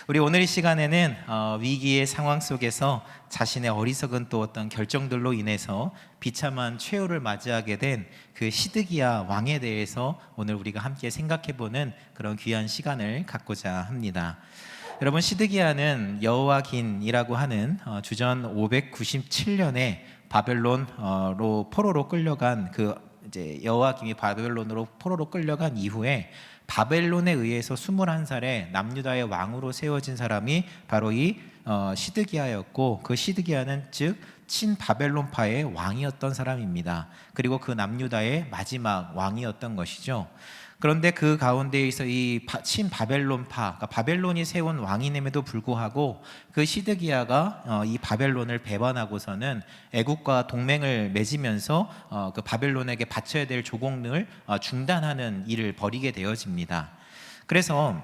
우리 오늘 이 시간에는 위기의 상황 속에서 자신의 어리석은 또 어떤 결정들로 인해서 비참한 최후를 맞이하게 된 그 시드기야 왕에 대해서 오늘 우리가 함께 생각해보는 그런 귀한 시간을 갖고자 합니다. 여러분, 시드기야는 여호와긴이라고 하는 주전 597년에 바벨론로 포로로 끌려간 이제 여호와김이 바벨론으로 포로로 끌려간 이후에 바벨론에 의해서 21살에 남유다의 왕으로 세워진 사람이 바로 이 시드기야였고, 그 시드기야는 즉 친바벨론파의 왕이었던 사람입니다. 그리고 그 남유다의 마지막 왕이었던 것이죠. 그런데 그 가운데에서 이 친바벨론파, 그러니까 바벨론이 세운 왕임에도 불구하고 그 시드기야가 이 바벨론을 배반하고서는 애국과 동맹을 맺으면서 그 바벨론에게 바쳐야 될 조공을 중단하는 일을 벌이게 되어집니다. 그래서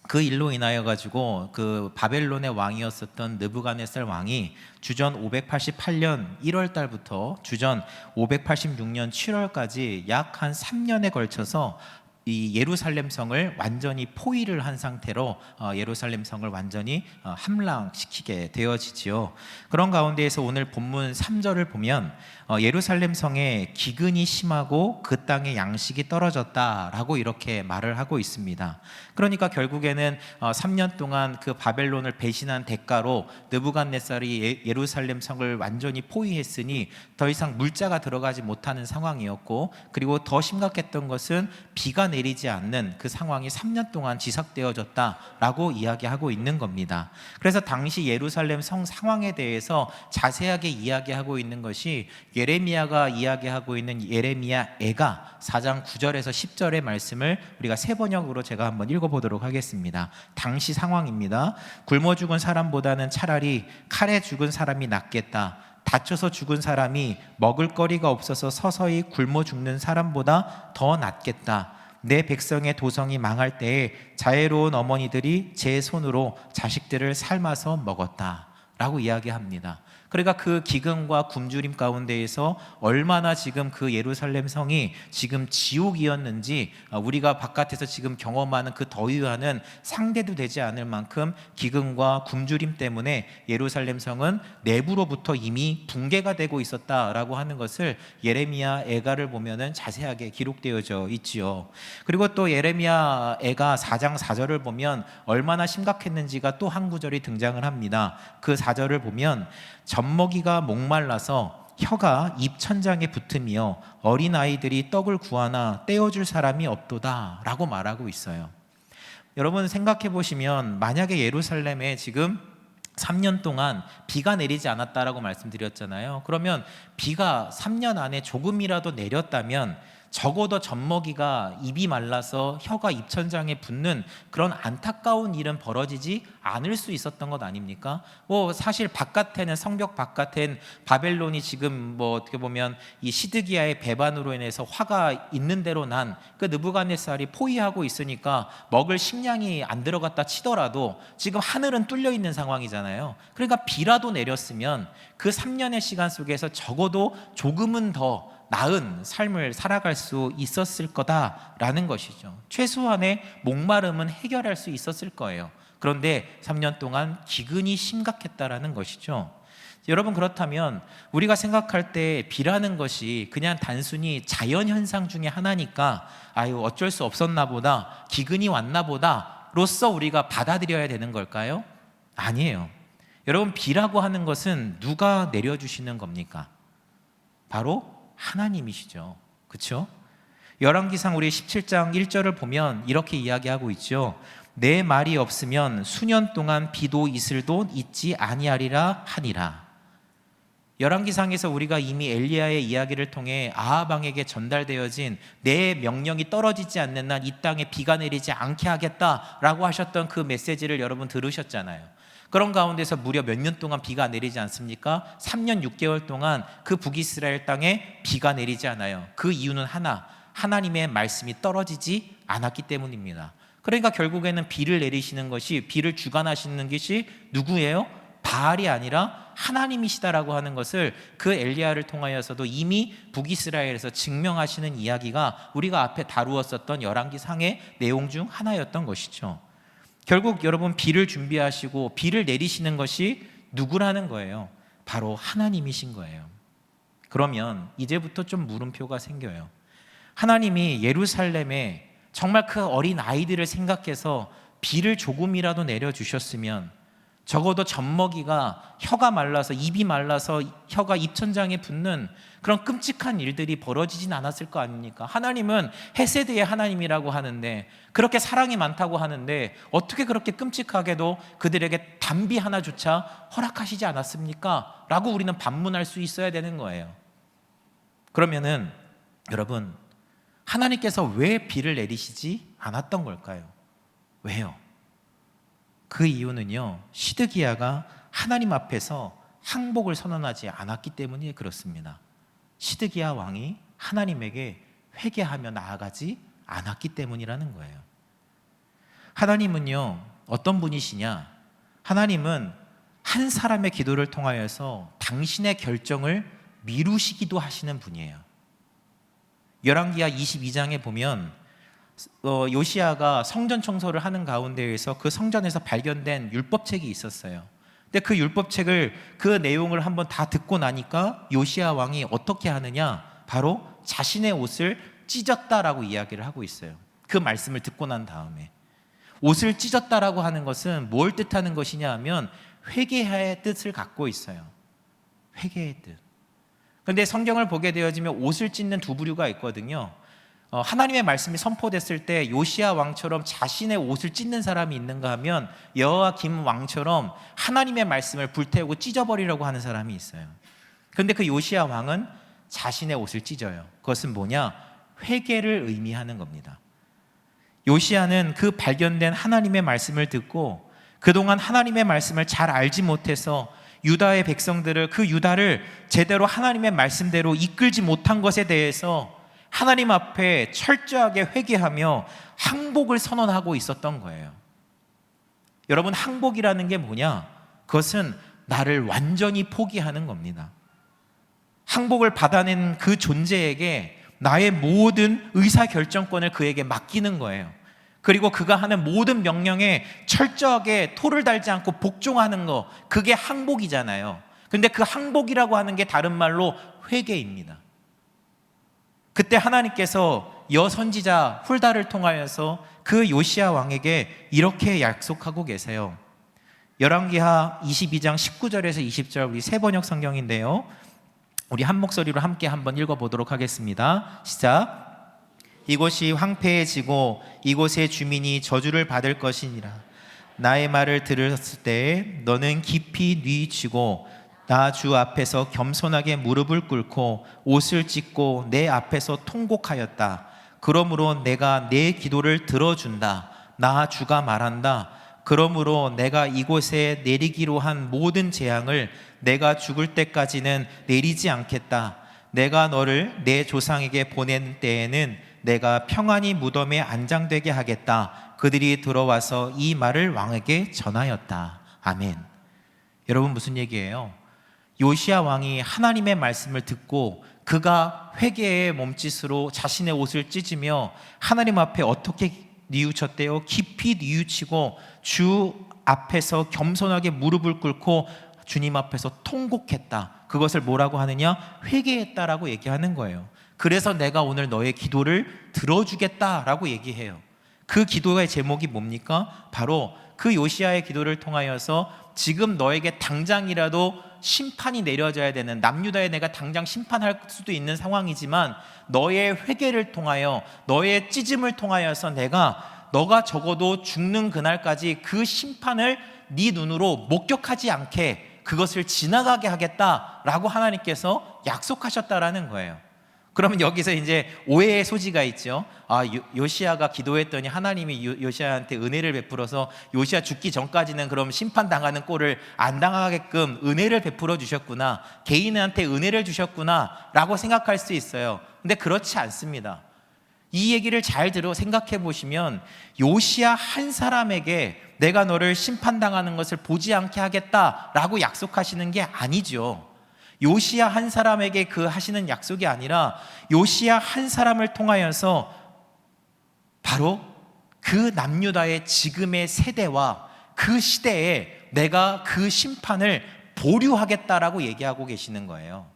그 일로 인하여 가지고 그 바벨론의 왕이었었던 느부갓네살 왕이 주전 588년 1월 달부터 주전 586년 7월까지 약 한 3년에 걸쳐서 이 예루살렘 성을 완전히 포위를 한 상태로 예루살렘 성을 완전히 함락시키게 되어지지요. 그런 가운데에서 오늘 본문 3절을 보면 예루살렘 성에 기근이 심하고 그 땅에 양식이 떨어졌다라고 이렇게 말을 하고 있습니다. 그러니까 결국에는 3년 동안 그 바벨론을 배신한 대가로 느부갓네살이 예루살렘 성을 완전히 포위했으니 더 이상 물자가 들어가지 못하는 상황이었고, 그리고 더 심각했던 것은 비가 내리지 않는 그 상황이 3년 동안 지속되어졌다라고 이야기하고 있는 겁니다. 그래서 당시 예루살렘 성 상황에 대해서 자세하게 이야기하고 있는 것이 예레미야가 이야기하고 있는 예레미야 애가 4장 9절에서 10절의 말씀을 우리가 세 번역으로 제가 한번 읽어보도록 하겠습니다. 당시 상황입니다. 굶어 죽은 사람보다는 차라리 칼에 죽은 사람이 낫겠다. 다쳐서 죽은 사람이 먹을 거리가 없어서 서서히 굶어 죽는 사람보다 더 낫겠다. 내 백성의 도성이 망할 때에 자애로운 어머니들이 제 손으로 자식들을 삶아서 먹었다 라고 이야기합니다. 그러니까 그 기근과 굶주림 가운데에서 얼마나 지금 그 예루살렘 성이 지금 지옥이었는지 우리가 바깥에서 지금 경험하는 그 더위와는 상대도 되지 않을 만큼 기근과 굶주림 때문에 예루살렘 성은 내부로부터 이미 붕괴가 되고 있었다라고 하는 것을 예레미야 애가를 보면은 자세하게 기록되어져 있지요. 그리고 또 예레미야 애가 4장 4절을 보면 얼마나 심각했는지가 또 한 구절이 등장을 합니다. 그 4절을 보면 젖먹이가 목말라서 혀가 입천장에 붙으며 어린아이들이 떡을 구하나 떼어줄 사람이 없도다 라고 말하고 있어요. 여러분 생각해 보시면, 만약에 예루살렘에 지금 3년 동안 비가 내리지 않았다라고 말씀드렸잖아요. 그러면 비가 3년 안에 조금이라도 내렸다면 적어도 젖먹이가 입이 말라서 혀가 입천장에 붙는 그런 안타까운 일은 벌어지지 않을 수 있었던 것 아닙니까? 사실 바깥에는, 성벽 바깥엔 바벨론이 지금 어떻게 보면 이 시드기야의 배반으로 인해서 화가 있는 대로 난 그 느부갓네살이 포위하고 있으니까 먹을 식량이 안 들어갔다 치더라도 지금 하늘은 뚫려 있는 상황이잖아요. 그러니까 비라도 내렸으면 그 3년의 시간 속에서 적어도 조금은 더 나은 삶을 살아갈 수 있었을 거다라는 것이죠. 최소한의 목마름은 해결할 수 있었을 거예요. 그런데 3년 동안 기근이 심각했다라는 것이죠. 여러분, 그렇다면 우리가 생각할 때 비라는 것이 그냥 단순히 자연현상 중에 하나니까 어쩔 수 없었나 보다, 기근이 왔나 보다 로서 우리가 받아들여야 되는 걸까요? 아니에요. 여러분, 비라고 하는 것은 누가 내려주시는 겁니까? 바로 하나님이시죠. 그렇죠? 열왕기상 우리 17장 1절을 보면 이렇게 이야기하고 있죠. 내 말이 없으면 수년 동안 비도 이슬도 있지 아니하리라 하니라. 열왕기상에서 우리가 이미 엘리야의 이야기를 통해 아합 왕에게 전달되어진 내 명령이 떨어지지 않는 한 이 땅에 비가 내리지 않게 하겠다라고 하셨던 그 메시지를 여러분 들으셨잖아요. 그런 가운데서 무려 몇 년 동안 비가 내리지 않습니까? 3년 6개월 동안 그 북이스라엘 땅에 비가 내리지 않아요. 그 이유는 하나, 하나님의 말씀이 떨어지지 않았기 때문입니다. 그러니까 결국에는 비를 내리시는 것이, 비를 주관하시는 것이 누구예요? 바알이 아니라 하나님이시다라고 하는 것을 그 엘리야를 통하여서도 이미 북이스라엘에서 증명하시는 이야기가 우리가 앞에 다루었었던 열왕기상의 내용 중 하나였던 것이죠. 결국 여러분 비를 준비하시고 비를 내리시는 것이 누구라는 거예요? 바로 하나님이신 거예요. 그러면 이제부터 좀 물음표가 생겨요. 하나님이 예루살렘에 정말 그 어린 아이들을 생각해서 비를 조금이라도 내려주셨으면 적어도 젖먹이가 혀가 말라서 입이 말라서 혀가 입천장에 붙는 그런 끔찍한 일들이 벌어지진 않았을 거 아닙니까? 하나님은 헤세드의 하나님이라고 하는데, 그렇게 사랑이 많다고 하는데 어떻게 그렇게 끔찍하게도 그들에게 단비 하나조차 허락하시지 않았습니까? 라고 우리는 반문할 수 있어야 되는 거예요. 그러면은 여러분, 하나님께서 왜 비를 내리시지 않았던 걸까요? 왜요? 그 이유는요, 시드기야가 하나님 앞에서 항복을 선언하지 않았기 때문에 그렇습니다. 시드기야 왕이 하나님에게 회개하며 나아가지 않았기 때문이라는 거예요. 하나님은요, 어떤 분이시냐? 하나님은 한 사람의 기도를 통하여서 당신의 결정을 미루시기도 하시는 분이에요. 열왕기하 22장에 보면 요시야가 성전 청소를 하는 가운데에서 그 성전에서 발견된 율법책이 있었어요. 근데 그 율법책을, 그 내용을 한번 다 듣고 나니까 요시야 왕이 어떻게 하느냐? 바로 자신의 옷을 찢었다라고 이야기를 하고 있어요. 그 말씀을 듣고 난 다음에. 옷을 찢었다라고 하는 것은 뭘 뜻하는 것이냐 하면 회개의 뜻을 갖고 있어요. 회개의 뜻. 그런데 성경을 보게 되어지면 옷을 찢는 두 부류가 있거든요. 하나님의 말씀이 선포됐을 때 요시야 왕처럼 자신의 옷을 찢는 사람이 있는가 하면 여호야김 왕처럼 하나님의 말씀을 불태우고 찢어버리려고 하는 사람이 있어요. 그런데 그 요시야 왕은 자신의 옷을 찢어요. 그것은 뭐냐? 회개를 의미하는 겁니다. 요시야는 그 발견된 하나님의 말씀을 듣고 그동안 하나님의 말씀을 잘 알지 못해서 유다의 백성들을, 그 유다를 제대로 하나님의 말씀대로 이끌지 못한 것에 대해서 하나님 앞에 철저하게 회개하며 항복을 선언하고 있었던 거예요. 여러분, 항복이라는 게 뭐냐? 그것은 나를 완전히 포기하는 겁니다. 항복을 받아낸 그 존재에게 나의 모든 의사결정권을 그에게 맡기는 거예요. 그리고 그가 하는 모든 명령에 철저하게 토를 달지 않고 복종하는 거, 그게 항복이잖아요. 근데 그 항복이라고 하는 게 다른 말로 회개입니다. 그때 하나님께서 여선지자 훌다를 통하여서 그 요시야 왕에게 이렇게 약속하고 계세요. 열왕기하 22장 19절에서 20절, 우리 세 번역 성경인데요, 우리 한 목소리로 함께 한번 읽어보도록 하겠습니다. 시작. 이곳이 황폐해지고 이곳의 주민이 저주를 받을 것이니라. 나의 말을 들었을 때 너는 깊이 뉘치고 나 주 앞에서 겸손하게 무릎을 꿇고 옷을 찢고 내 앞에서 통곡하였다. 그러므로 내가 내 기도를 들어준다. 나 주가 말한다. 그러므로 내가 이곳에 내리기로 한 모든 재앙을 내가 죽을 때까지는 내리지 않겠다. 내가 너를 내 조상에게 보낸 때에는 내가 평안히 무덤에 안장되게 하겠다. 그들이 들어와서 이 말을 왕에게 전하였다. 아멘. 여러분, 무슨 얘기예요? 요시야 왕이 하나님의 말씀을 듣고 그가 회개의 몸짓으로 자신의 옷을 찢으며 하나님 앞에 어떻게 뉘우쳤대요? 깊이 뉘우치고 주 앞에서 겸손하게 무릎을 꿇고 주님 앞에서 통곡했다. 그것을 뭐라고 하느냐? 회개했다라고 얘기하는 거예요. 그래서 내가 오늘 너의 기도를 들어주겠다라고 얘기해요. 그 기도의 제목이 뭡니까? 바로 그 요시야의 기도를 통하여서 지금 너에게 당장이라도 심판이 내려져야 되는, 남유다에 내가 당장 심판할 수도 있는 상황이지만 너의 회개를 통하여, 너의 찢음을 통하여서 너가 적어도 죽는 그날까지 그 심판을 네 눈으로 목격하지 않게 그것을 지나가게 하겠다라고 하나님께서 약속하셨다라는 거예요. 그러면 여기서 이제 오해의 소지가 있죠. 요시야가 기도했더니 하나님이 요시야한테 은혜를 베풀어서 요시야 죽기 전까지는 그럼 심판당하는 꼴을 안 당하게끔 은혜를 베풀어 주셨구나, 개인한테 은혜를 주셨구나 라고 생각할 수 있어요. 근데 그렇지 않습니다. 이 얘기를 잘 생각해 보시면 요시야 한 사람에게 내가 너를 심판당하는 것을 보지 않게 하겠다라고 약속하시는 게 아니죠. 요시야 한 사람에게 그 하시는 약속이 아니라 요시야 한 사람을 통하여서 바로 그 남유다의 지금의 세대와 그 시대에 내가 그 심판을 보류하겠다라고 얘기하고 계시는 거예요.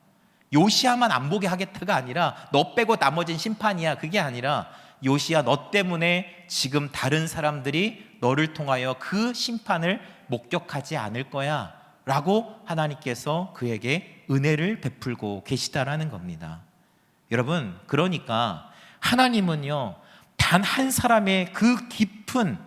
요시야만 안 보게 하겠다가 아니라 너 빼고 나머진 심판이야, 그게 아니라 요시야, 너 때문에 지금 다른 사람들이 너를 통하여 그 심판을 목격하지 않을 거야 라고 하나님께서 그에게 은혜를 베풀고 계시다라는 겁니다. 여러분, 그러니까 하나님은요, 단 한 사람의 그 깊은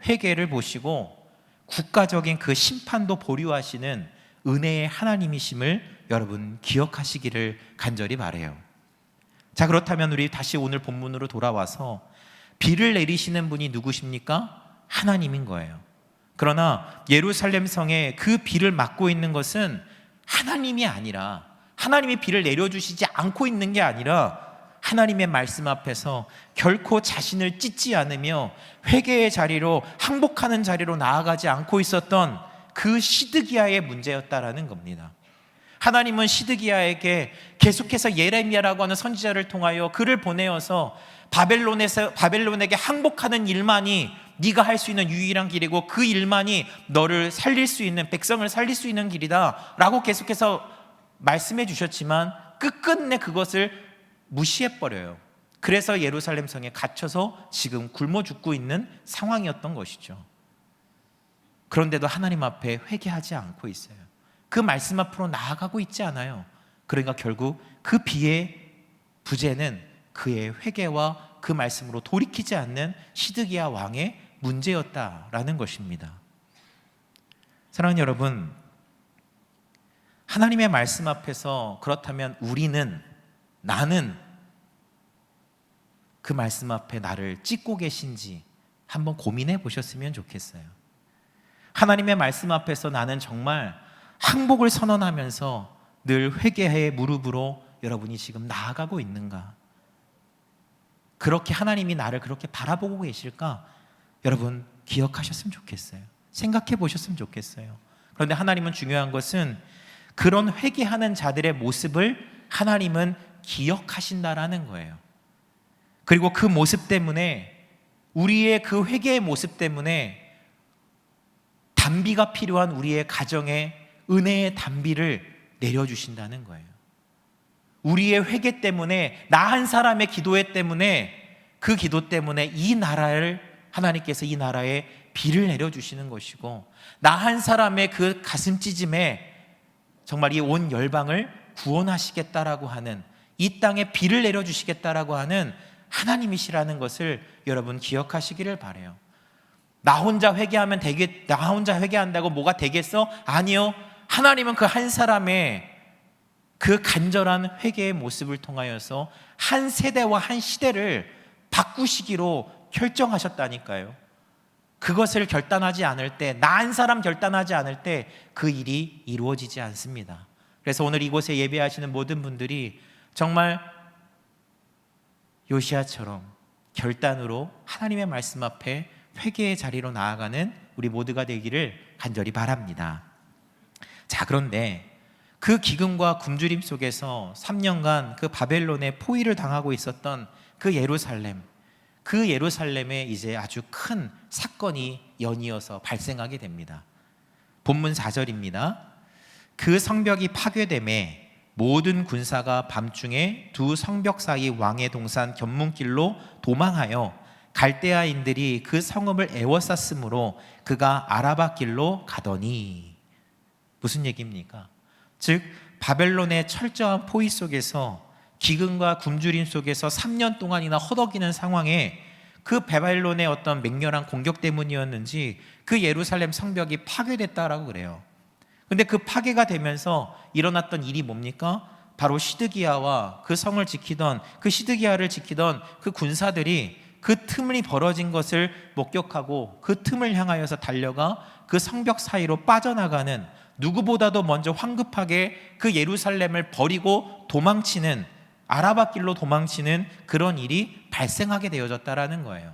회개를 보시고 국가적인 그 심판도 보류하시는 은혜의 하나님이심을 여러분 기억하시기를 간절히 바라요. 자, 그렇다면 우리 다시 오늘 본문으로 돌아와서 비를 내리시는 분이 누구십니까? 하나님인 거예요. 그러나 예루살렘 성에 그 비를 막고 있는 것은 하나님이 아니라, 하나님이 비를 내려주시지 않고 있는 게 아니라 하나님의 말씀 앞에서 결코 자신을 찢지 않으며 회개의 자리로, 항복하는 자리로 나아가지 않고 있었던 그 시드기야의 문제였다라는 겁니다. 하나님은 시드기야에게 계속해서 예레미야라고 하는 선지자를 통하여 그를 보내어서 바벨론에게 항복하는 일만이 네가 할 수 있는 유일한 길이고 그 일만이 너를 살릴 수 있는, 백성을 살릴 수 있는 길이다 라고 계속해서 말씀해 주셨지만 끝끝내 그것을 무시해버려요. 그래서 예루살렘 성에 갇혀서 지금 굶어 죽고 있는 상황이었던 것이죠. 그런데도 하나님 앞에 회개하지 않고 있어요. 그 말씀 앞으로 나아가고 있지 않아요. 그러니까 결국 그 비의 부재는 그의 회개와 그 말씀으로 돌이키지 않는 시드기야 왕의 문제였다라는 것입니다. 사랑하는 여러분, 하나님의 말씀 앞에서 그렇다면 나는 그 말씀 앞에 나를 찢고 계신지 한번 고민해 보셨으면 좋겠어요. 하나님의 말씀 앞에서 나는 정말 항복을 선언하면서 늘 회개의 무릎으로 여러분이 지금 나아가고 있는가? 그렇게 하나님이 나를 그렇게 바라보고 계실까? 여러분 기억하셨으면 좋겠어요. 생각해 보셨으면 좋겠어요. 그런데 하나님은 중요한 것은 그런 회개하는 자들의 모습을 하나님은 기억하신다라는 거예요. 그리고 그 모습 때문에, 우리의 그 회개의 모습 때문에 단비가 필요한 우리의 가정에 은혜의 단비를 내려주신다는 거예요. 우리의 회개 때문에, 나 한 사람의 기도회 때문에, 그 기도 때문에 이 나라를, 하나님께서 이 나라에 비를 내려주시는 것이고, 나 한 사람의 그 가슴 찢음에 정말 이 온 열방을 구원하시겠다라고 하는, 이 땅에 비를 내려주시겠다라고 하는 하나님이시라는 것을 여러분 기억하시기를 바라요. 나 혼자 회개한다고 뭐가 되겠어? 아니요. 하나님은 그 한 사람의 그 간절한 회개의 모습을 통하여서 한 세대와 한 시대를 바꾸시기로 결정하셨다니까요. 그것을 결단하지 않을 때, 나 한 사람 결단하지 않을 때 그 일이 이루어지지 않습니다. 그래서 오늘 이곳에 예배하시는 모든 분들이 정말 요시야처럼 결단으로 하나님의 말씀 앞에 회개의 자리로 나아가는 우리 모두가 되기를 간절히 바랍니다. 자, 그런데 그 기근과 굶주림 속에서 3년간 그 바벨론의 포위를 당하고 있었던 그 예루살렘에 이제 아주 큰 사건이 연이어서 발생하게 됩니다. 본문 4절입니다. 그 성벽이 파괴됨에 모든 군사가 밤중에 두 성벽 사이 왕의 동산 견문길로 도망하여 갈대아인들이 그 성읍을 에워쌌으므로 그가 아라바 길로 가더니. 무슨 얘기입니까? 즉 바벨론의 철저한 포위 속에서, 기근과 굶주림 속에서 3년 동안이나 허덕이는 상황에 그 바벨론의 어떤 맹렬한 공격 때문이었는지 그 예루살렘 성벽이 파괴됐다라고 그래요. 근데 그 파괴가 되면서 일어났던 일이 뭡니까? 바로 시드기야와 그 성을 지키던, 그 시드기야를 지키던 그 군사들이 그 틈이 벌어진 것을 목격하고 그 틈을 향하여서 달려가 그 성벽 사이로 빠져나가는, 누구보다도 먼저 황급하게 그 예루살렘을 버리고 도망치는, 아라바 길로 도망치는 그런 일이 발생하게 되어졌다라는 거예요.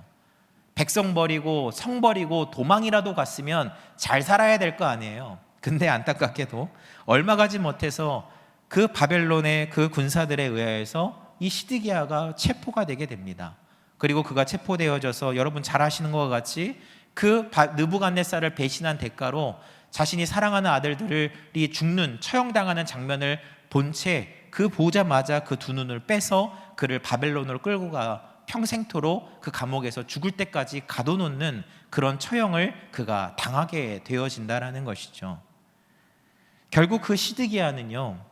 백성 버리고 성 버리고 도망이라도 갔으면 잘 살아야 될 거 아니에요. 근데 안타깝게도 얼마 가지 못해서 그 바벨론의 그 군사들에 의해서 이 시드기야가 체포가 되게 됩니다. 그리고 그가 체포되어져서 여러분 잘 아시는 것과 같이 그 느부갓네살을 배신한 대가로 자신이 사랑하는 아들들이 죽는 처형당하는 장면을 본 채 그 보자마자 그 두 눈을 빼서 그를 바벨론으로 끌고 가 평생토록 그 감옥에서 죽을 때까지 가둬놓는 그런 처형을 그가 당하게 되어진다라는 것이죠. 결국 그 시드기야는요,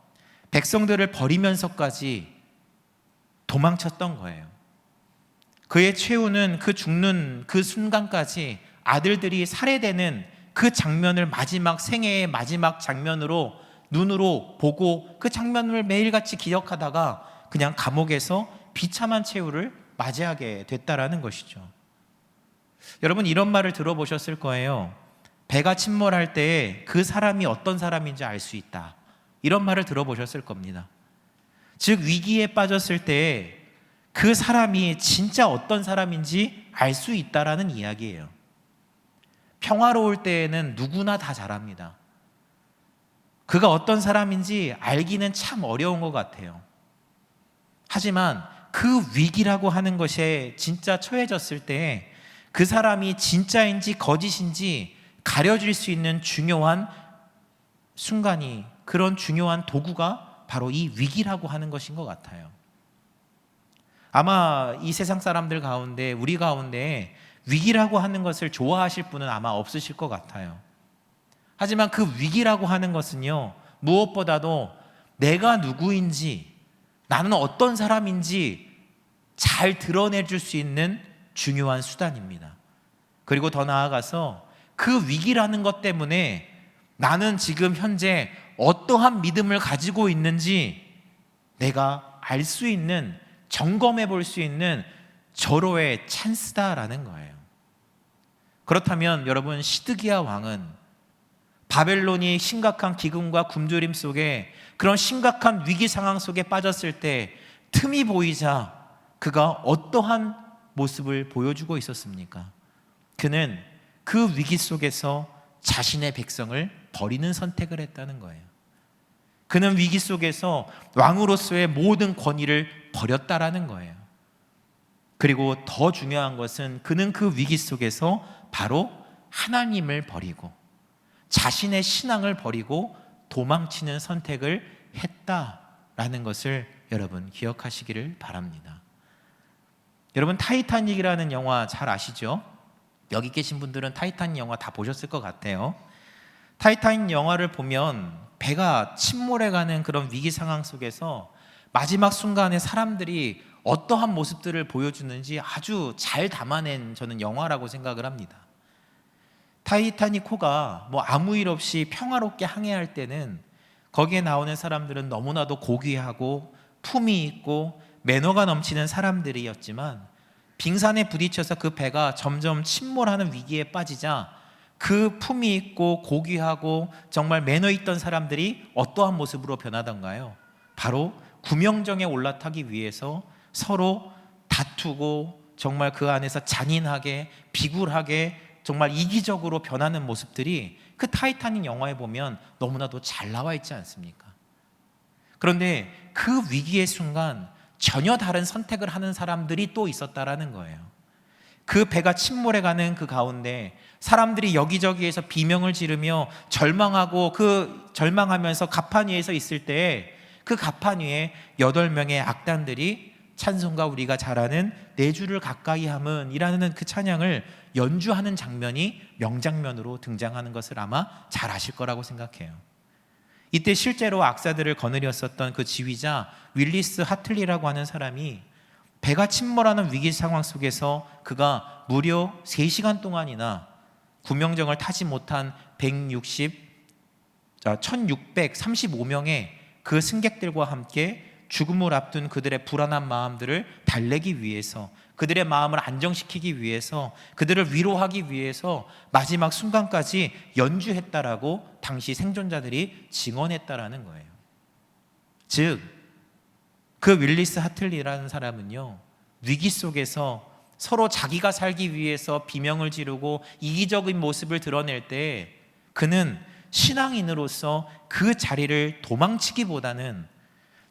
백성들을 버리면서까지 도망쳤던 거예요. 그의 최후는 그 죽는 그 순간까지 아들들이 살해되는 그 장면을 마지막 생애의 마지막 장면으로 눈으로 보고 그 장면을 매일같이 기억하다가 그냥 감옥에서 비참한 최후를 맞이하게 됐다라는 것이죠. 여러분, 이런 말을 들어보셨을 거예요. 배가 침몰할 때 그 사람이 어떤 사람인지 알 수 있다, 이런 말을 들어보셨을 겁니다. 즉, 위기에 빠졌을 때 그 사람이 진짜 어떤 사람인지 알 수 있다라는 이야기예요. 평화로울 때에는 누구나 다 잘합니다. 그가 어떤 사람인지 알기는 참 어려운 것 같아요. 하지만 그 위기라고 하는 것에 진짜 처해졌을 때 그 사람이 진짜인지 거짓인지 가려질 수 있는 중요한 순간이, 그런 중요한 도구가 바로 이 위기라고 하는 것인 것 같아요. 아마 이 세상 사람들 가운데, 우리 가운데 위기라고 하는 것을 좋아하실 분은 아마 없으실 것 같아요. 하지만 그 위기라고 하는 것은요, 무엇보다도 내가 누구인지, 나는 어떤 사람인지 잘 드러내줄 수 있는 중요한 수단입니다. 그리고 더 나아가서 그 위기라는 것 때문에 나는 지금 현재 어떠한 믿음을 가지고 있는지 내가 알 수 있는, 점검해 볼 수 있는 절호의 찬스다라는 거예요. 그렇다면 여러분, 시드기야 왕은 바벨론이 심각한 기근과 굶주림 속에, 그런 심각한 위기 상황 속에 빠졌을 때 틈이 보이자 그가 어떠한 모습을 보여주고 있었습니까? 그는 그 위기 속에서 자신의 백성을 버리는 선택을 했다는 거예요. 그는 위기 속에서 왕으로서의 모든 권위를 버렸다라는 거예요. 그리고 더 중요한 것은 그는 그 위기 속에서 바로 하나님을 버리고 자신의 신앙을 버리고 도망치는 선택을 했다라는 것을 여러분 기억하시기를 바랍니다. 여러분, 타이타닉이라는 영화 잘 아시죠? 여기 계신 분들은 타이타닉 영화 다 보셨을 것 같아요. 타이타닉 영화를 보면 배가 침몰해가는 그런 위기 상황 속에서 마지막 순간에 사람들이 어떠한 모습들을 보여주는지 아주 잘 담아낸 저는 영화라고 생각을 합니다. 타이타닉 호가 아무 일 없이 평화롭게 항해할 때는 거기에 나오는 사람들은 너무나도 고귀하고 품위 있고 매너가 넘치는 사람들이었지만, 빙산에 부딪혀서 그 배가 점점 침몰하는 위기에 빠지자 그 품위 있고 고귀하고 정말 매너 있던 사람들이 어떠한 모습으로 변하던가요? 바로 구명정에 올라타기 위해서 서로 다투고 정말 그 안에서 잔인하게 비굴하게 정말 이기적으로 변하는 모습들이 그 타이타닉 영화에 보면 너무나도 잘 나와 있지 않습니까? 그런데 그 위기의 순간 전혀 다른 선택을 하는 사람들이 또 있었다라는 거예요. 그 배가 침몰해가는 그 가운데 사람들이 여기저기에서 비명을 지르며 절망하면서 갑판 위에서 있을 때 그 갑판 위에 8명의 악단들이 찬송가 우리가 잘 아는 내 주를 가까이 함은 이라는 그 찬양을 연주하는 장면이 명장면으로 등장하는 것을 아마 잘 아실 거라고 생각해요. 이때 실제로 악사들을 거느렸었던 그 지휘자 윌리스 하틀리라고 하는 사람이 배가 침몰하는 위기 상황 속에서 그가 무려 3시간 동안이나 구명정을 타지 못한 1635명의 그 승객들과 함께 죽음을 앞둔 그들의 불안한 마음들을 달래기 위해서, 그들의 마음을 안정시키기 위해서, 그들을 위로하기 위해서 마지막 순간까지 연주했다라고 당시 생존자들이 증언했다라는 거예요. 즉, 그 윌리스 하틀리라는 사람은요, 위기 속에서 서로 자기가 살기 위해서 비명을 지르고 이기적인 모습을 드러낼 때 그는 신앙인으로서 그 자리를 도망치기보다는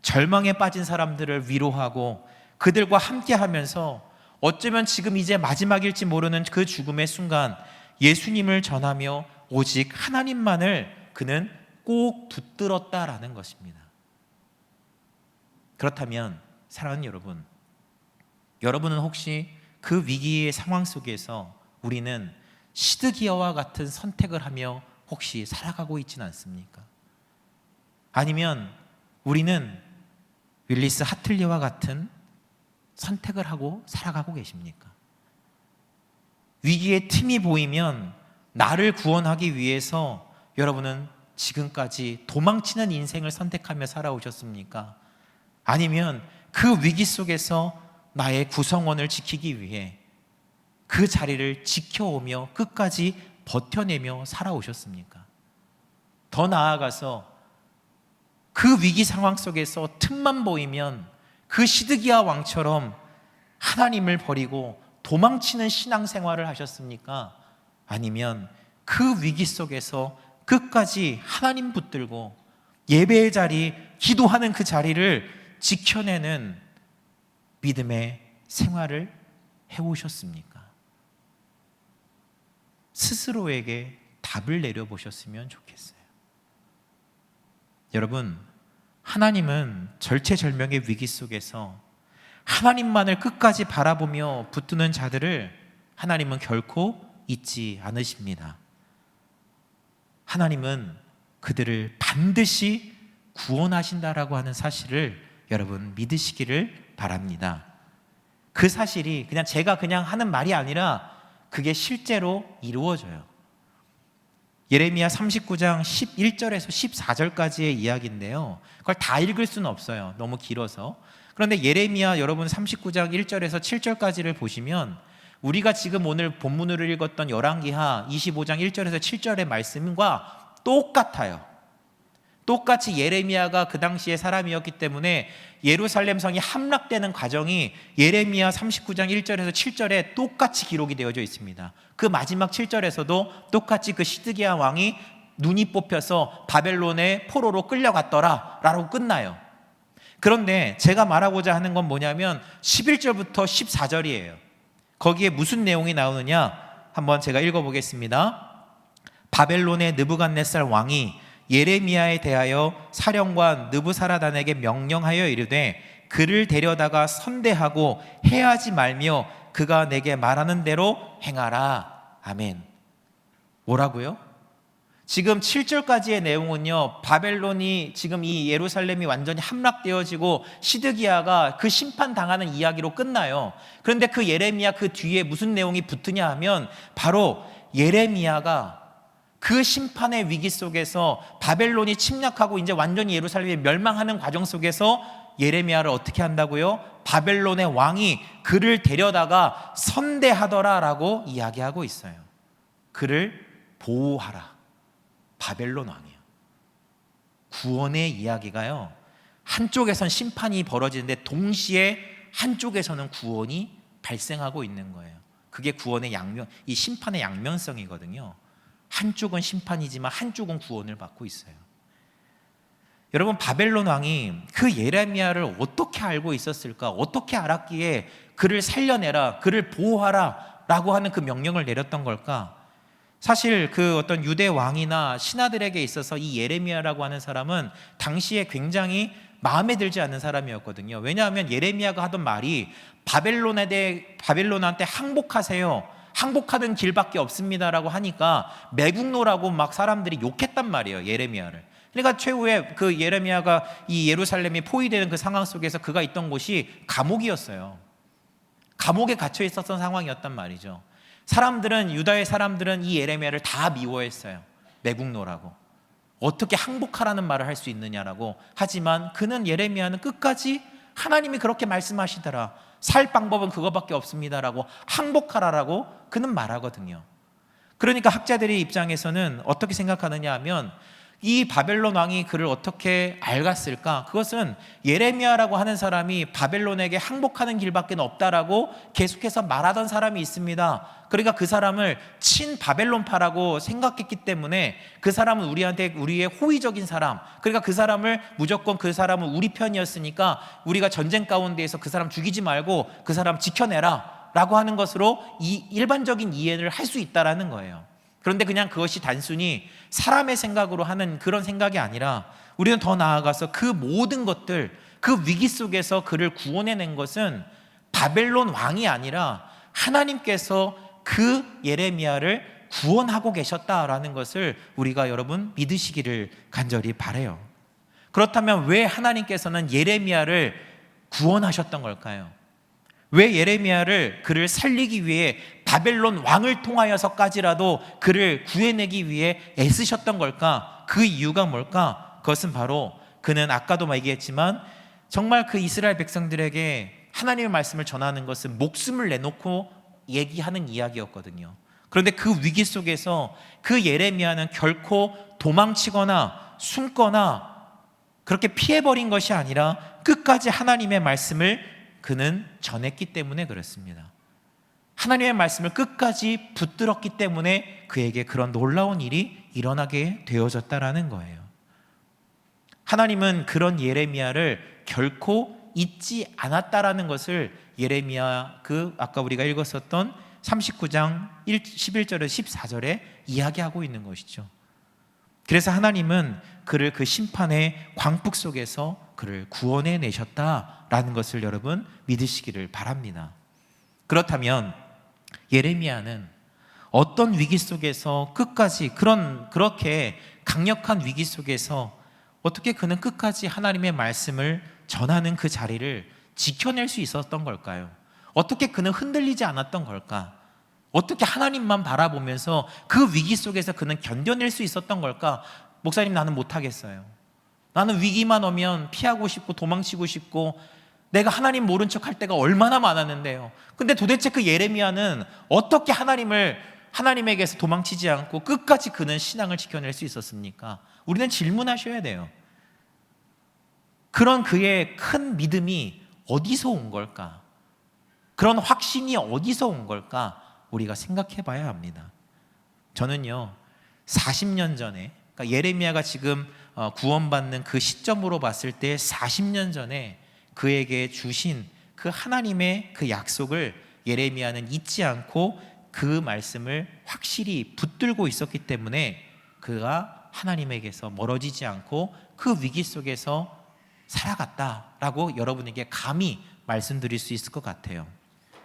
절망에 빠진 사람들을 위로하고 그들과 함께 하면서 어쩌면 지금 이제 마지막일지 모르는 그 죽음의 순간 예수님을 전하며 오직 하나님만을 그는 꼭 붙들었다라는 것입니다. 그렇다면 사랑하는 여러분, 여러분은 혹시 그 위기의 상황 속에서 우리는 시드기야와 같은 선택을 하며 혹시 살아가고 있지는 않습니까? 아니면 우리는 윌리스 하틀리와 같은 선택을 하고 살아가고 계십니까? 위기의 틈이 보이면 나를 구원하기 위해서 여러분은 지금까지 도망치는 인생을 선택하며 살아오셨습니까? 아니면 그 위기 속에서 나의 구성원을 지키기 위해 그 자리를 지켜오며 끝까지 버텨내며 살아오셨습니까? 더 나아가서 그 위기 상황 속에서 틈만 보이면 그 시드기야 왕처럼 하나님을 버리고 도망치는 신앙생활을 하셨습니까? 아니면 그 위기 속에서 끝까지 하나님 붙들고 예배의 자리, 기도하는 그 자리를 지켜내는 믿음의 생활을 해오셨습니까? 스스로에게 답을 내려보셨으면 좋겠어요. 여러분, 하나님은 절체절명의 위기 속에서 하나님만을 끝까지 바라보며 붙드는 자들을 하나님은 결코 잊지 않으십니다. 하나님은 그들을 반드시 구원하신다라고 하는 사실을 여러분 믿으시기를 바랍니다. 그 사실이 그냥 제가 그냥 하는 말이 아니라 그게 실제로 이루어져요. 예레미야 39장 11절에서 14절까지의 이야기인데요, 그걸 다 읽을 수는 없어요. 너무 길어서. 그런데 예레미야 여러분 39장 1절에서 7절까지를 보시면 우리가 지금 오늘 본문으로 읽었던 열왕기하 25장 1절에서 7절의 말씀과 똑같아요. 똑같이 예레미야가 그 당시의 사람이었기 때문에 예루살렘 성이 함락되는 과정이 예레미야 39장 1절에서 7절에 똑같이 기록이 되어져 있습니다. 그 마지막 7절에서도 똑같이 그 시드기야 왕이 눈이 뽑혀서 바벨론의 포로로 끌려갔더라 라고 끝나요. 그런데 제가 말하고자 하는 건 뭐냐면 11절부터 14절이에요. 거기에 무슨 내용이 나오느냐 한번 제가 읽어보겠습니다. 바벨론의 느부갓네살 왕이 예레미야에 대하여 사령관 느부사라단에게 명령하여 이르되 그를 데려다가 선대하고 해하지 말며 그가 내게 말하는 대로 행하라. 아멘. 뭐라고요? 지금 7절까지의 내용은요, 바벨론이 지금 이 예루살렘이 완전히 함락되어지고 시드기야가 그 심판당하는 이야기로 끝나요. 그런데 그 예레미야 그 뒤에 무슨 내용이 붙으냐 하면 바로 예레미야가 그 심판의 위기 속에서 바벨론이 침략하고 이제 완전히 예루살렘이 멸망하는 과정 속에서 예레미야를 어떻게 한다고요? 바벨론의 왕이 그를 데려다가 선대하더라라고 이야기하고 있어요. 그를 보호하라. 바벨론 왕이에요. 구원의 이야기가요, 한쪽에선 심판이 벌어지는데 동시에 한쪽에서는 구원이 발생하고 있는 거예요. 그게 구원의 양면, 이 심판의 양면성이거든요. 한쪽은 심판이지만 한쪽은 구원을 받고 있어요. 여러분, 바벨론 왕이 그 예레미야를 어떻게 알고 있었을까? 어떻게 알았기에 그를 살려내라, 그를 보호하라 라고 하는 그 명령을 내렸던 걸까? 사실 그 어떤 유대 왕이나 신하들에게 있어서 이 예레미야라고 하는 사람은 당시에 굉장히 마음에 들지 않는 사람이었거든요. 왜냐하면 예레미야가 하던 말이 바벨론한테 항복하세요, 항복하는 길밖에 없습니다라고 하니까 매국노라고 막 사람들이 욕했단 말이에요, 예레미야를. 그러니까 최후에 그 예레미야가 이 예루살렘이 포위되는 그 상황 속에서 그가 있던 곳이 감옥이었어요. 감옥에 갇혀 있었던 상황이었단 말이죠. 유다의 사람들은 이 예레미야를 다 미워했어요. 매국노라고. 어떻게 항복하라는 말을 할 수 있느냐라고. 하지만 예레미야는 끝까지 하나님이 그렇게 말씀하시더라, 살 방법은 그거밖에 없습니다라고, 항복하라라고 그는 말하거든요. 그러니까 학자들의 입장에서는 어떻게 생각하느냐 하면 이 바벨론 왕이 그를 어떻게 알갔을까? 그것은 예레미야라고 하는 사람이 바벨론에게 항복하는 길밖에 없다라고 계속해서 말하던 사람이 있습니다. 그러니까 그 사람을 친 바벨론파라고 생각했기 때문에 그 사람은 우리의 호의적인 사람, 그러니까 그 사람은 우리 편이었으니까 우리가 전쟁 가운데에서 그 사람 죽이지 말고 그 사람 지켜내라 라고 하는 것으로 이 일반적인 이해를 할 수 있다라는 거예요. 그런데 그냥 그것이 단순히 사람의 생각으로 하는 그런 생각이 아니라 우리는 더 나아가서 그 모든 것들, 그 위기 속에서 그를 구원해낸 것은 바벨론 왕이 아니라 하나님께서 그 예레미야를 구원하고 계셨다라는 것을 우리가 여러분 믿으시기를 간절히 바라요. 그렇다면 왜 하나님께서는 예레미야를 구원하셨던 걸까요? 왜 예레미야를 그를 살리기 위해 바벨론 왕을 통하여서까지라도 그를 구해내기 위해 애쓰셨던 걸까? 그 이유가 뭘까? 그것은 바로 그는 아까도 얘기했지만 정말 그 이스라엘 백성들에게 하나님의 말씀을 전하는 것은 목숨을 내놓고 얘기하는 이야기였거든요. 그런데 그 위기 속에서 그 예레미야는 결코 도망치거나 숨거나 그렇게 피해버린 것이 아니라 끝까지 하나님의 말씀을 그는 전했기 때문에 그렇습니다. 하나님의 말씀을 끝까지 붙들었기 때문에 그에게 그런 놀라운 일이 일어나게 되어졌다라는 거예요. 하나님은 그런 예레미야를 결코 잊지 않았다라는 것을 예레미야 아까 우리가 읽었었던 39장 11절에서 14절에 이야기하고 있는 것이죠. 그래서 하나님은 그를 그 심판의 광풍 속에서 그를 구원해 내셨다라는 것을 여러분 믿으시기를 바랍니다. 그렇다면 예레미야는 어떤 위기 속에서 끝까지 그렇게 강력한 위기 속에서 어떻게 그는 끝까지 하나님의 말씀을 전하는 그 자리를 지켜낼 수 있었던 걸까요? 어떻게 그는 흔들리지 않았던 걸까? 어떻게 하나님만 바라보면서 그 위기 속에서 그는 견뎌낼 수 있었던 걸까? 목사님, 나는 못하겠어요. 나는 위기만 오면 피하고 싶고 도망치고 싶고 내가 하나님 모른 척 할 때가 얼마나 많았는데요. 근데 도대체 그 예레미야는 어떻게 하나님에게서 도망치지 않고 끝까지 그는 신앙을 지켜낼 수 있었습니까? 우리는 질문하셔야 돼요. 그런 그의 큰 믿음이 어디서 온 걸까? 그런 확신이 어디서 온 걸까? 우리가 생각해 봐야 합니다. 저는요 40년 전에, 그러니까 예레미야가 지금 구원받는 그 시점으로 봤을 때 40년 전에 그에게 주신 그 하나님의 그 약속을 예레미야는 잊지 않고 그 말씀을 확실히 붙들고 있었기 때문에 그가 하나님에게서 멀어지지 않고 그 위기 속에서 살아갔다라고 여러분에게 감히 말씀드릴 수 있을 것 같아요.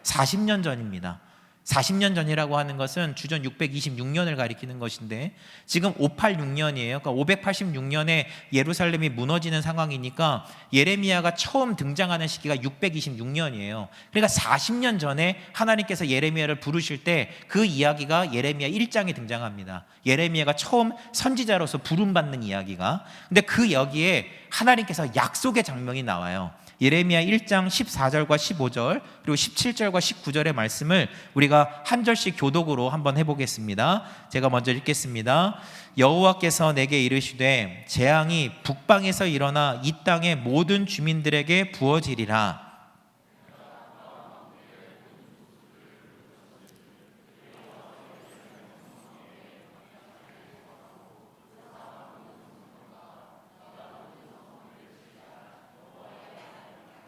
40년 전입니다. 40년 전이라고 하는 것은 주전 626년을 가리키는 것인데 지금 586년이에요. 그러니까 586년에 예루살렘이 무너지는 상황이니까 예레미야가 처음 등장하는 시기가 626년이에요. 그러니까 40년 전에 하나님께서 예레미야를 부르실 때 그 이야기가 예레미야 1장에 등장합니다. 예레미야가 처음 선지자로서 부름받는 이야기가. 근데 그 여기에 하나님께서 약속의 장면이 나와요. 예레미야 1장 14절과 15절 그리고 17절과 19절의 말씀을 우리가 한 절씩 교독으로 한번 해보겠습니다. 제가 먼저 읽겠습니다. 여호와께서 내게 이르시되 재앙이 북방에서 일어나 이 땅의 모든 주민들에게 부어지리라.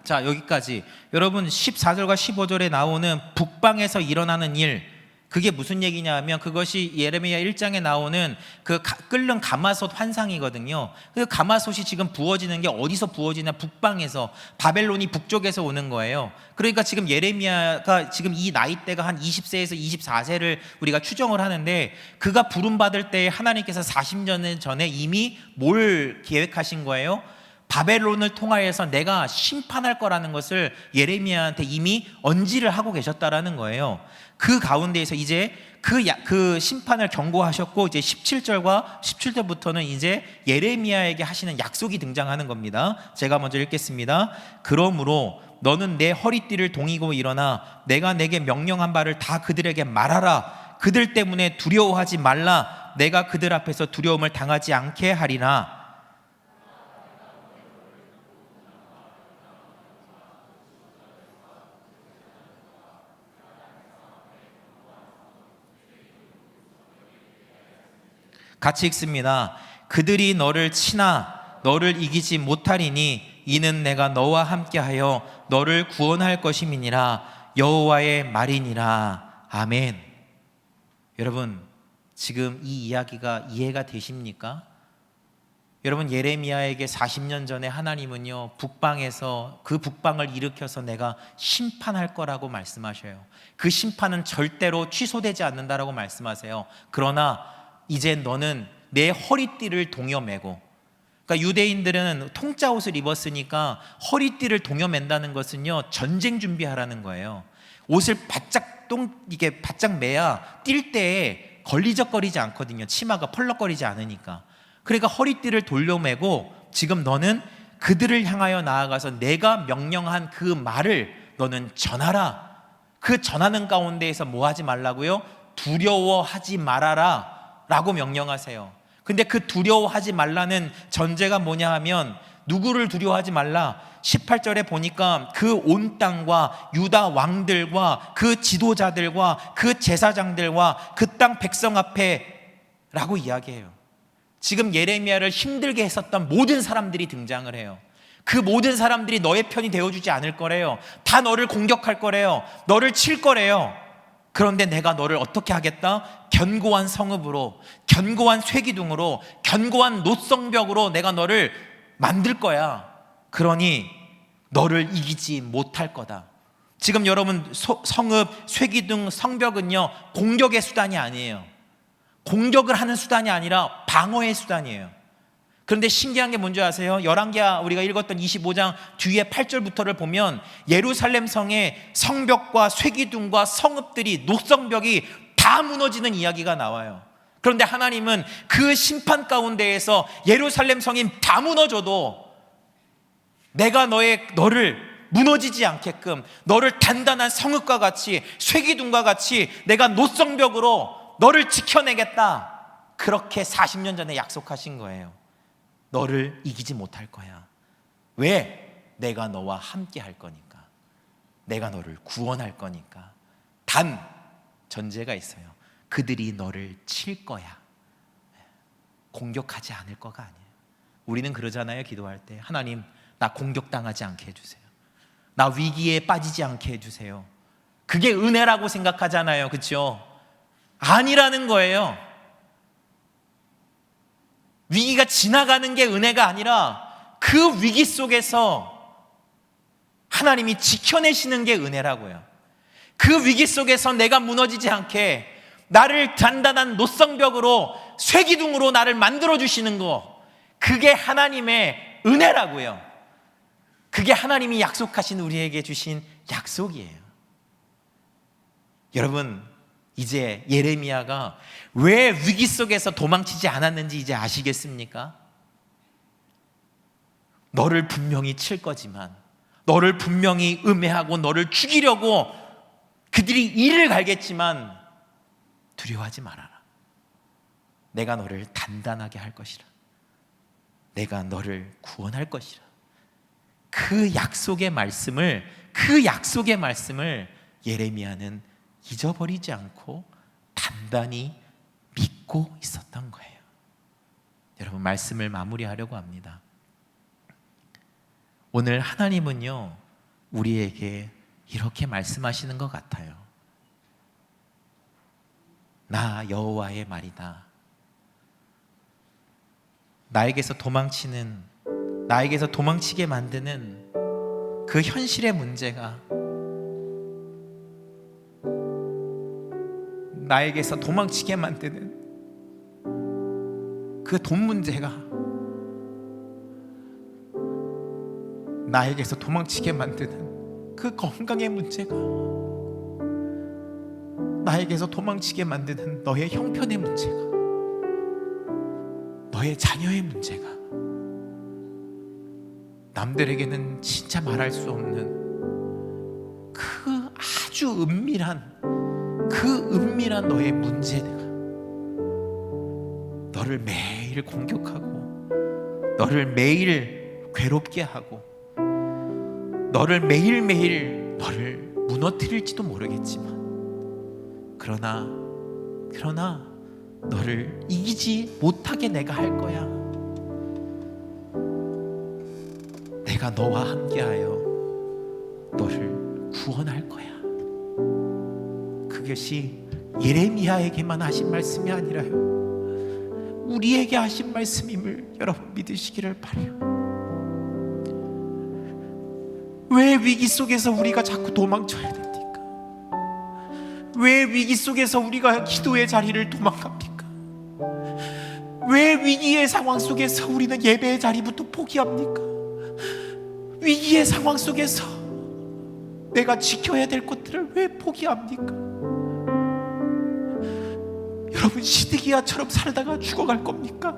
자, 여기까지. 여러분 14절과 15절에 나오는 북방에서 일어나는 일, 그게 무슨 얘기냐 하면 그것이 예레미야 1장에 나오는 그 끓는 가마솥 환상이거든요. 그 가마솥이 지금 부어지는 게 어디서 부어지냐? 북방에서, 바벨론이 북쪽에서 오는 거예요. 그러니까 지금 예레미야가 지금 이 나이대가 한 20세에서 24세를 우리가 추정을 하는데 그가 부름받을 때 하나님께서 40년 전에 이미 뭘 계획하신 거예요? 바벨론을 통하여서 내가 심판할 거라는 것을 예레미야한테 이미 언지를 하고 계셨다라는 거예요. 그 가운데에서 이제 그 심판을 경고하셨고 이제 17절과 17절부터는 이제 예레미야에게 하시는 약속이 등장하는 겁니다. 제가 먼저 읽겠습니다. 그러므로 너는 내 허리띠를 동이고 일어나 내가 내게 명령한 바를 다 그들에게 말하라. 그들 때문에 두려워하지 말라. 내가 그들 앞에서 두려움을 당하지 않게 하리라. 같이 읽습니다. 그들이 너를 치나 너를 이기지 못하리니 이는 내가 너와 함께하여 너를 구원할 것임이니라. 여호와의 말이니라. 아멘. 여러분, 지금 이 이야기가 이해가 되십니까? 여러분, 예레미야에게 40년 전에 하나님은요, 북방에서 그 북방을 일으켜서 내가 심판할 거라고 말씀하셔요. 그 심판은 절대로 취소되지 않는다라고 말씀하세요. 그러나 이제 너는 내 허리띠를 동여매고, 그러니까 유대인들은 통짜 옷을 입었으니까 허리띠를 동여맨다는 것은요, 전쟁 준비하라는 거예요. 옷을 이게 바짝 매야 뛸 때에 걸리적거리지 않거든요. 치마가 펄럭거리지 않으니까. 그러니까 허리띠를 돌려매고, 지금 너는 그들을 향하여 나아가서 내가 명령한 그 말을 너는 전하라. 그 전하는 가운데에서 뭐 하지 말라고요? 두려워하지 말아라 라고 명령하세요. 근데 그 두려워하지 말라는 전제가 뭐냐 하면, 누구를 두려워하지 말라? 18절에 보니까 그 온 땅과 유다 왕들과 그 지도자들과 그 제사장들과 그 땅 백성 앞에 라고 이야기해요. 지금 예레미야를 힘들게 했었던 모든 사람들이 등장을 해요. 그 모든 사람들이 너의 편이 되어주지 않을 거래요. 다 너를 공격할 거래요. 너를 칠 거래요. 그런데 내가 너를 어떻게 하겠다? 견고한 성읍으로, 견고한 쇠기둥으로, 견고한 노성벽으로 내가 너를 만들 거야. 그러니 너를 이기지 못할 거다. 지금 여러분, 성읍, 쇠기둥, 성벽은요, 공격의 수단이 아니에요. 공격을 하는 수단이 아니라 방어의 수단이에요. 그런데 신기한 게 뭔지 아세요? 열왕기하 우리가 읽었던 25장 뒤에 8절부터를 보면 예루살렘 성의 성벽과 쇠기둥과 성읍들이, 노성벽이 다 무너지는 이야기가 나와요. 그런데 하나님은 그 심판 가운데에서 예루살렘 성이 다 무너져도 내가 너를 무너지지 않게끔, 너를 단단한 성읍과 같이, 쇠기둥과 같이 내가 노성벽으로 너를 지켜내겠다. 그렇게 40년 전에 약속하신 거예요. 너를 이기지 못할 거야. 왜? 내가 너와 함께 할 거니까. 내가 너를 구원할 거니까. 단 전제가 있어요. 그들이 너를 칠 거야. 공격하지 않을 거가 아니에요. 우리는 그러잖아요. 기도할 때, 하나님, 나 공격당하지 않게 해주세요. 나 위기에 빠지지 않게 해주세요. 그게 은혜라고 생각하잖아요. 그렇죠? 아니라는 거예요. 위기가 지나가는 게 은혜가 아니라 그 위기 속에서 하나님이 지켜내시는 게 은혜라고요. 그 위기 속에서 내가 무너지지 않게 나를 단단한 노성벽으로, 쇠기둥으로 나를 만들어주시는 거, 그게 하나님의 은혜라고요. 그게 하나님이 약속하신, 우리에게 주신 약속이에요. 여러분, 이제 예레미야가 왜 위기 속에서 도망치지 않았는지 이제 아시겠습니까? 너를 분명히 칠 거지만, 너를 분명히 음해하고 너를 죽이려고 그들이 이를 갈겠지만 두려워하지 말아라. 내가 너를 단단하게 할 것이라. 내가 너를 구원할 것이라. 그 약속의 말씀을 예레미야는 잊어버리지 않고 단단히 믿고 있었던 거예요. 여러분, 말씀을 마무리하려고 합니다. 오늘 하나님은요, 우리에게 이렇게 말씀하시는 것 같아요. 나 여호와의 말이다. 나에게서 도망치게 만드는 그 현실의 문제가, 나에게서 도망치게 만드는 그 돈 문제가, 나에게서 도망치게 만드는 그 건강의 문제가, 나에게서 도망치게 만드는 너의 형편의 문제가, 너의 자녀의 문제가, 남들에게는 진짜 말할 수 없는 그 아주 은밀한 너의 문제가 너를 매일 공격하고, 너를 매일 괴롭게 하고, 너를 매일매일 너를 무너뜨릴지도 모르겠지만, 그러나 너를 이기지 못하게 내가 할 거야. 내가 너와 함께하여 너를 구원할 거야. 이것이 예레미야에게만 하신 말씀이 아니라요, 우리에게 하신 말씀임을 여러분 믿으시기를 바라요. 왜 위기 속에서 우리가 자꾸 도망쳐야 됩니까? 왜 위기 속에서 우리가 기도의 자리를 도망갑니까? 왜 위기의 상황 속에서 우리는 예배의 자리부터 포기합니까? 위기의 상황 속에서 내가 지켜야 될 것들을 왜 포기합니까? 여러분, 시드기야처럼 살다가 죽어갈 겁니까?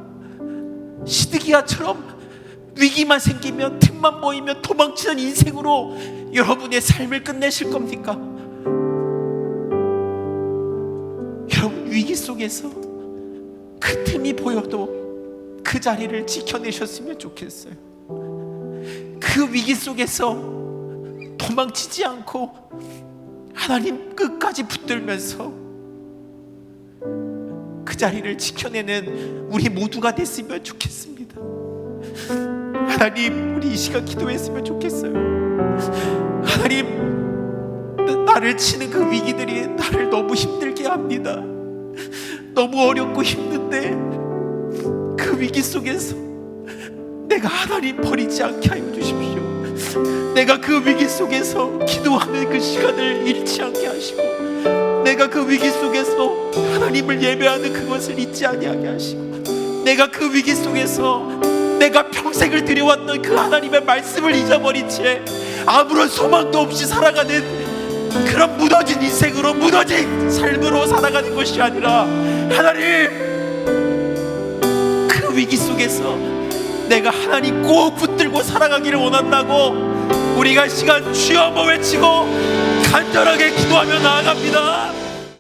시드기야처럼 위기만 생기면, 틈만 보이면 도망치는 인생으로 여러분의 삶을 끝내실 겁니까? 여러분, 위기 속에서 그 틈이 보여도 그 자리를 지켜내셨으면 좋겠어요. 그 위기 속에서 도망치지 않고 하나님 끝까지 붙들면서 그 자리를 지켜내는 우리 모두가 됐으면 좋겠습니다. 하나님, 우리 이 시간 기도했으면 좋겠어요. 하나님, 나를 치는 그 위기들이 나를 너무 힘들게 합니다. 너무 어렵고 힘든데 그 위기 속에서 내가 하나님 버리지 않게 하여 주십시오. 내가 그 위기 속에서 기도하는 그 시간을 잃지 않게 하시고, 내가 그 위기 속에서 하나님을 예배하는 그것을 잊지 아니하게 하시고, 내가 그 위기 속에서 내가 평생을 드려왔던 그 하나님의 말씀을 잊어버린 채 아무런 소망도 없이 살아가는 그런 무너진 인생으로, 무너진 삶으로 살아가는 것이 아니라, 하나님, 그 위기 속에서 내가 하나님 꼭 붙들고 살아가기를 원한다고 우리가 시간 주여 한번 외치고 간절하게 기도하며 나아갑니다.